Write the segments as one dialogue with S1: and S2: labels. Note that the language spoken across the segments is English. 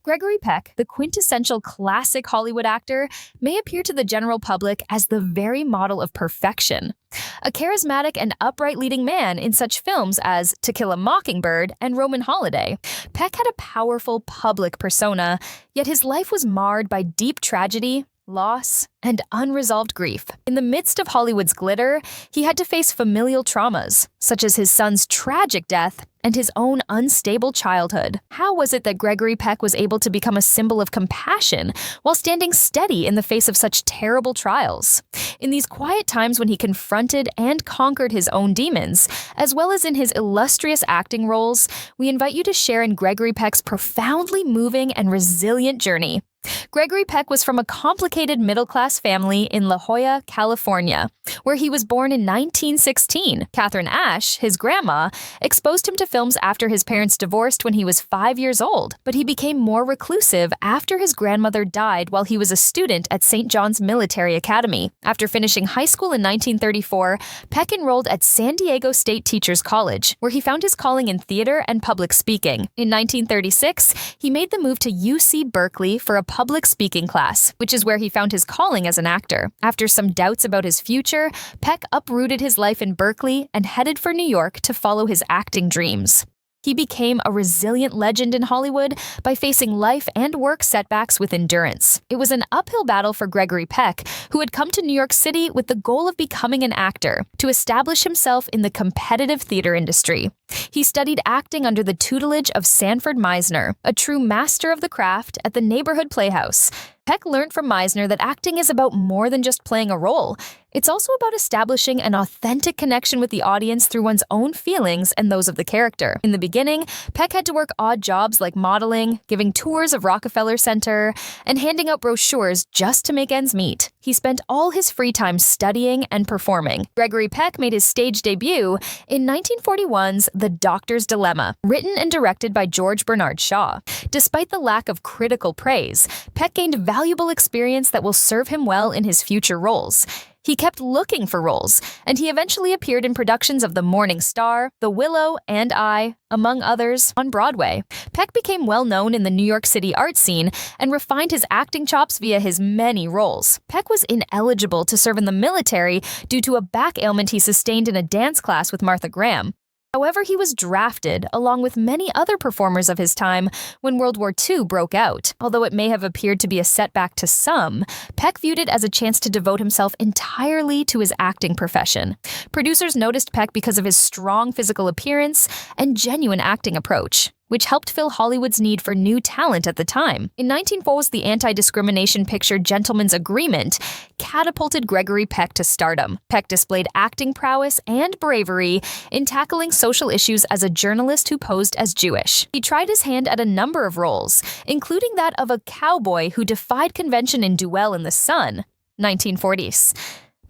S1: Gregory Peck, the quintessential classic Hollywood actor, may appear to the general public as the very model of perfection. A charismatic and upright leading man in such films as To Kill a Mockingbird and Roman Holiday, Peck had a powerful public persona, yet his life was marred by deep tragedy, loss, and unresolved grief. In the midst of Hollywood's glitter, he had to face familial traumas, such as his son's tragic death and his own unstable childhood. How was it that Gregory Peck was able to become a symbol of compassion while standing steady in the face of such terrible trials? In these quiet times when he confronted and conquered his own demons, as well as in his illustrious acting roles, we invite you to share in Gregory Peck's profoundly moving and resilient journey. Gregory Peck was from a complicated middle-class family in La Jolla, California, where he was born in 1916. Catherine Ashe, his grandma, exposed him to films after his parents divorced when he was 5 years old, but he became more reclusive after his grandmother died while he was a student at St. John's Military Academy. After finishing high school in 1934, Peck enrolled at San Diego State Teachers College, where he found his calling in theater and public speaking. In 1936, he made the move to UC Berkeley for a public speaking class, which is where he found his calling as an actor. After some doubts about his future, Peck uprooted his life in Berkeley and headed for New York to follow his acting dreams. He became a resilient legend in Hollywood by facing life and work setbacks with endurance. It was an uphill battle for Gregory Peck, who had come to New York City with the goal of becoming an actor, to establish himself in the competitive theater industry. He studied acting under the tutelage of Sanford Meisner, a true master of the craft at the neighborhood playhouse. Peck learned from Meisner that acting is about more than just playing a role. It's also about establishing an authentic connection with the audience through one's own feelings and those of the character. In the beginning, Peck had to work odd jobs like modeling, giving tours of Rockefeller Center, and handing out brochures just to make ends meet. He spent all his free time studying and performing. Gregory Peck made his stage debut in 1941's The Doctor's Dilemma, written and directed by George Bernard Shaw. Despite the lack of critical praise, Peck gained valuable experience that will serve him well in his future roles. He kept looking for roles, and he eventually appeared in productions of The Morning Star, The Willow, and I, among others, on Broadway. Peck became well known in the New York City art scene and refined his acting chops via his many roles. Peck was ineligible to serve in the military due to a back ailment he sustained in a dance class with Martha Graham. However, he was drafted, along with many other performers of his time, when World War II broke out. Although it may have appeared to be a setback to some, Peck viewed it as a chance to devote himself entirely to his acting profession. Producers noticed Peck because of his strong physical appearance and genuine acting approach, which helped fill Hollywood's need for new talent at the time. In 1904, the anti-discrimination picture Gentleman's Agreement catapulted Gregory Peck to stardom. Peck displayed acting prowess and bravery in tackling social issues as a journalist who posed as Jewish. He tried his hand at a number of roles, including that of a cowboy who defied convention in Duel in the Sun, 1940s.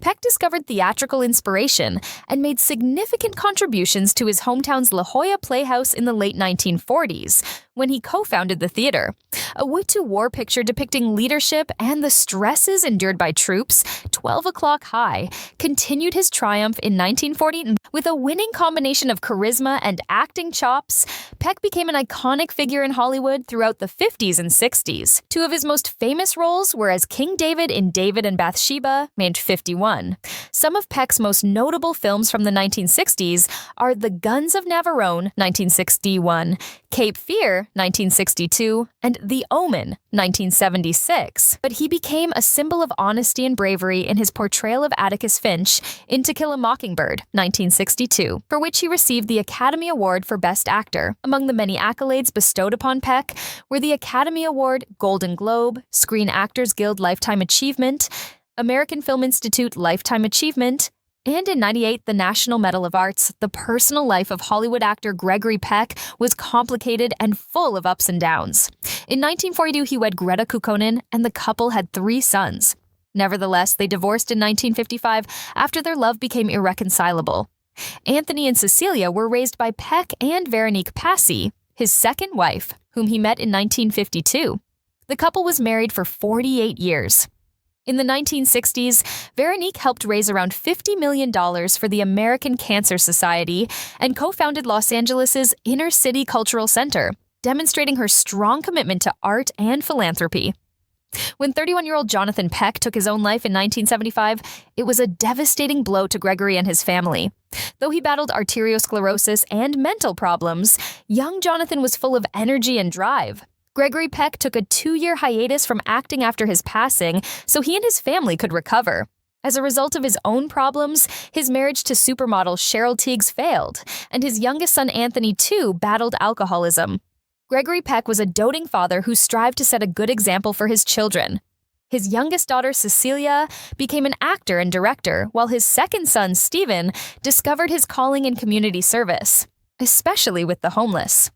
S1: Peck discovered theatrical inspiration and made significant contributions to his hometown's La Jolla Playhouse in the late 1940s, when he co-founded the theater. A wood-to-war picture depicting leadership and the stresses endured by troops, 12 O'Clock High, continued his triumph in 1940. With a winning combination of charisma and acting chops, Peck became an iconic figure in Hollywood throughout the 50s and 60s. Two of his most famous roles were as King David in David and Bathsheba, named 51. Some of Peck's most notable films from the 1960s are The Guns of Navarone, 1961, Cape Fear, 1962, and The Omen, 1976. But he became a symbol of honesty and bravery in his portrayal of Atticus Finch in To Kill a Mockingbird, 1962, for which he received the Academy Award for Best Actor. Among the many accolades bestowed upon Peck were the Academy Award, Golden Globe, Screen Actors Guild Lifetime Achievement, American Film Institute Lifetime Achievement, and in 1998, the National Medal of Arts. The personal life of Hollywood actor Gregory Peck was complicated and full of ups and downs. In 1942, he wed Greta Kukkonen, and the couple had 3 sons. Nevertheless, they divorced in 1955 after their love became irreconcilable. Anthony and Cecilia were raised by Peck and Veronique Passy, his second wife, whom he met in 1952. The couple was married for 48 years. In the 1960s, Veronique helped raise around $50 million for the American Cancer Society and co-founded Los Angeles' Inner City Cultural Center. demonstrating her strong commitment to art and philanthropy. When 31-year-old Jonathan Peck took his own life in 1975, it was a devastating blow to Gregory and his family. Though he battled arteriosclerosis and mental problems, young Jonathan was full of energy and drive. Gregory Peck took a 2-year hiatus from acting after his passing so he and his family could recover. As a result of his own problems, his marriage to supermodel Cheryl Tiegs failed, and his youngest son Anthony, too, battled alcoholism. Gregory Peck was a doting father who strived to set a good example for his children. His youngest daughter, Cecilia, became an actor and director, while his second son, Stephen, discovered his calling in community service, especially with the homeless.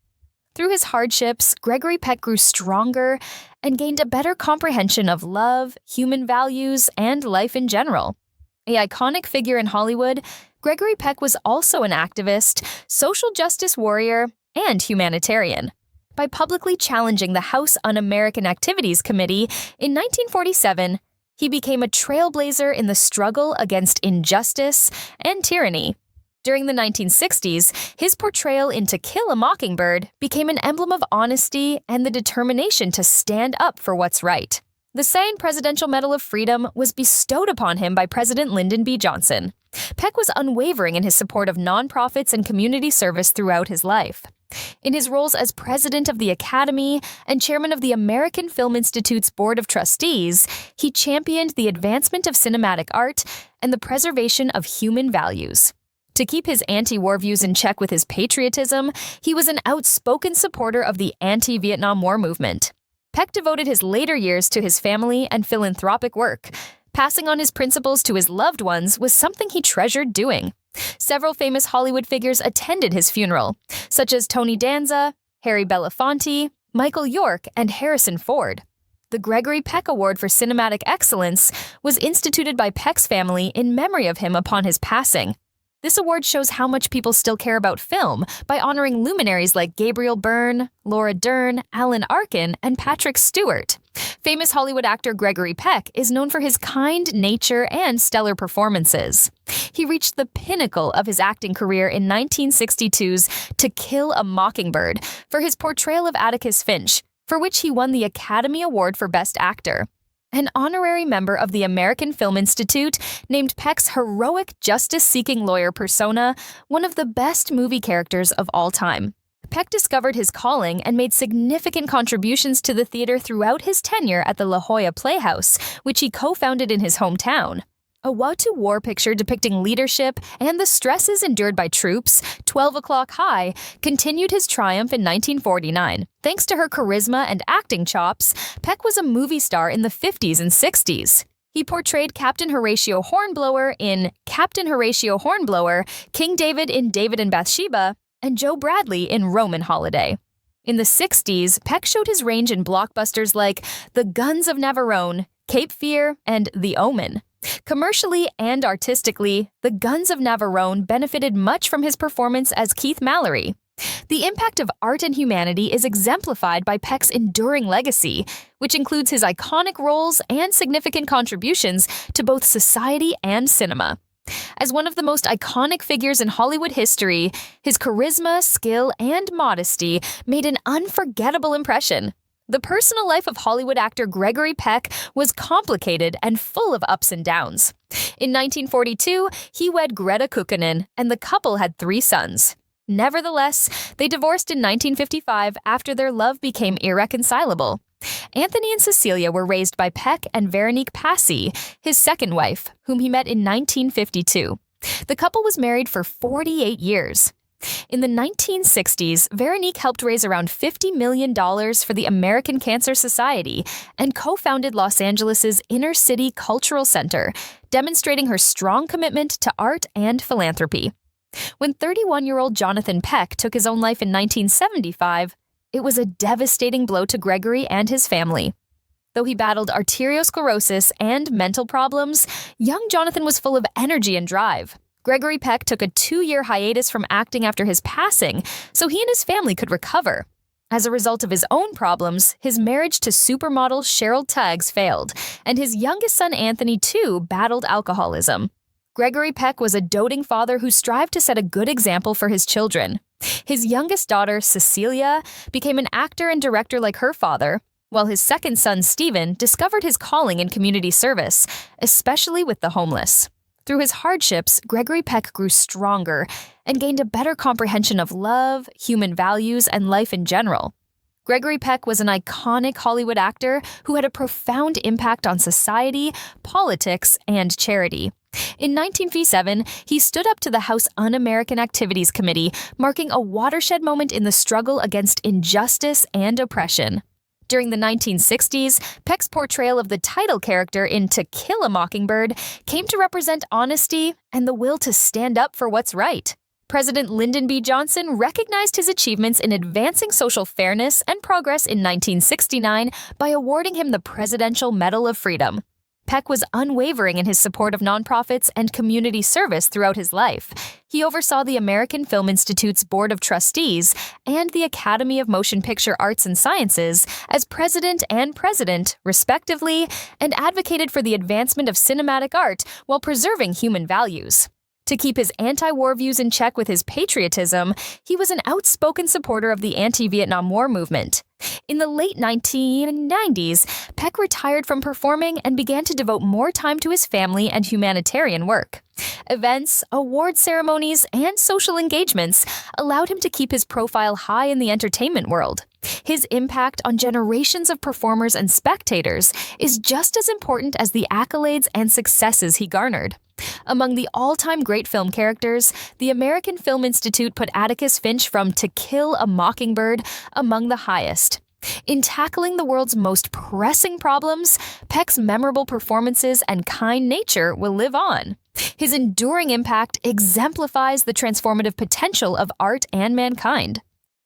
S1: Through his hardships, Gregory Peck grew stronger and gained a better comprehension of love, human values, and life in general. An iconic figure in Hollywood, Gregory Peck was also an activist, social justice warrior, and humanitarian. By publicly challenging the House Un-American Activities Committee in 1947, he became a trailblazer in the struggle against injustice and tyranny. During the 1960s, his portrayal in To Kill a Mockingbird became an emblem of honesty and the determination to stand up for what's right. The Sain Presidential Medal of Freedom was bestowed upon him by President Lyndon B. Johnson. Peck was unwavering in his support of nonprofits and community service throughout his life. In his roles as president of the Academy and chairman of the American Film Institute's Board of Trustees, he championed the advancement of cinematic art and the preservation of human values. To keep his anti-war views in check with his patriotism, he was an outspoken supporter of the anti-Vietnam War movement. Peck devoted his later years to his family and philanthropic work. Passing on his principles to his loved ones was something he treasured doing. Several famous Hollywood figures attended his funeral, such as Tony Danza, Harry Belafonte, Michael York, and Harrison Ford. The Gregory Peck Award for Cinematic Excellence was instituted by Peck's family in memory of him upon his passing. This award shows how much people still care about film by honoring luminaries like Gabriel Byrne, Laura Dern, Alan Arkin, and Patrick Stewart. Famous Hollywood actor Gregory Peck is known for his kind nature and stellar performances. He reached the pinnacle of his acting career in 1962's To Kill a Mockingbird for his portrayal of Atticus Finch, for which he won the Academy Award for Best Actor. An honorary member of the American Film Institute named Peck's heroic justice-seeking lawyer persona one of the best movie characters of all time. Peck discovered his calling and made significant contributions to the theater throughout his tenure at the La Jolla Playhouse, which he co-founded in his hometown. A war-to-war picture depicting leadership and the stresses endured by troops, 12 O'Clock High, continued his triumph in 1949. Thanks to her charisma and acting chops, Peck was a movie star in the 50s and 60s. He portrayed Captain Horatio Hornblower in Captain Horatio Hornblower, King David in David and Bathsheba, and Joe Bradley in Roman Holiday. In the 60s, Peck showed his range in blockbusters like The Guns of Navarone, Cape Fear, and The Omen. Commercially and artistically, The Guns of Navarone benefited much from his performance as Keith Mallory. The impact of art and humanity is exemplified by Peck's enduring legacy, which includes his iconic roles and significant contributions to both society and cinema. As one of the most iconic figures in Hollywood history, his charisma, skill, and modesty made an unforgettable impression. The personal life of Hollywood actor Gregory Peck was complicated and full of ups and downs. In 1942, he wed Greta Kukkonen, and the couple had 3 sons. Nevertheless, they divorced in 1955 after their love became irreconcilable. Anthony and Cecilia were raised by Peck and Veronique Passy, his second wife, whom he met in 1952. The couple was married for 48 years. In the 1960s, Veronique helped raise around $50 million for the American Cancer Society and co-founded Los Angeles' Inner City Cultural Center, demonstrating her strong commitment to art and philanthropy. When 31-year-old Jonathan Peck took his own life in 1975, it was a devastating blow to Gregory and his family. Though he battled arteriosclerosis and mental problems, young Jonathan was full of energy and drive. Gregory Peck took a 2-year hiatus from acting after his passing so he and his family could recover. As a result of his own problems, his marriage to supermodel Cheryl Tiegs failed, and his youngest son Anthony, too, battled alcoholism. Gregory Peck was a doting father who strived to set a good example for his children. His youngest daughter, Cecilia, became an actor and director like her father, while his second son, Stephen, discovered his calling in community service, especially with the homeless. Through his hardships, Gregory Peck grew stronger and gained a better comprehension of love, human values, and life in general. Gregory Peck was an iconic Hollywood actor who had a profound impact on society, politics, and charity. In 1957, he stood up to the House Un-American Activities Committee, marking a watershed moment in the struggle against injustice and oppression. During the 1960s, Peck's portrayal of the title character in To Kill a Mockingbird came to represent honesty and the will to stand up for what's right. President Lyndon B. Johnson recognized his achievements in advancing social fairness and progress in 1969 by awarding him the Presidential Medal of Freedom. Peck was unwavering in his support of nonprofits and community service throughout his life. He oversaw the American Film Institute's Board of Trustees and the Academy of Motion Picture Arts and Sciences as president and president, respectively, and advocated for the advancement of cinematic art while preserving human values. To keep his anti-war views in check with his patriotism, he was an outspoken supporter of the anti-Vietnam War movement. In the late 1990s, Peck retired from performing and began to devote more time to his family and humanitarian work. Events, award ceremonies, and social engagements allowed him to keep his profile high in the entertainment world. His impact on generations of performers and spectators is just as important as the accolades and successes he garnered. Among the all-time great film characters, the American Film Institute put Atticus Finch from To Kill a Mockingbird among the highest. In tackling the world's most pressing problems, Peck's memorable performances and kind nature will live on. His enduring impact exemplifies the transformative potential of art and mankind.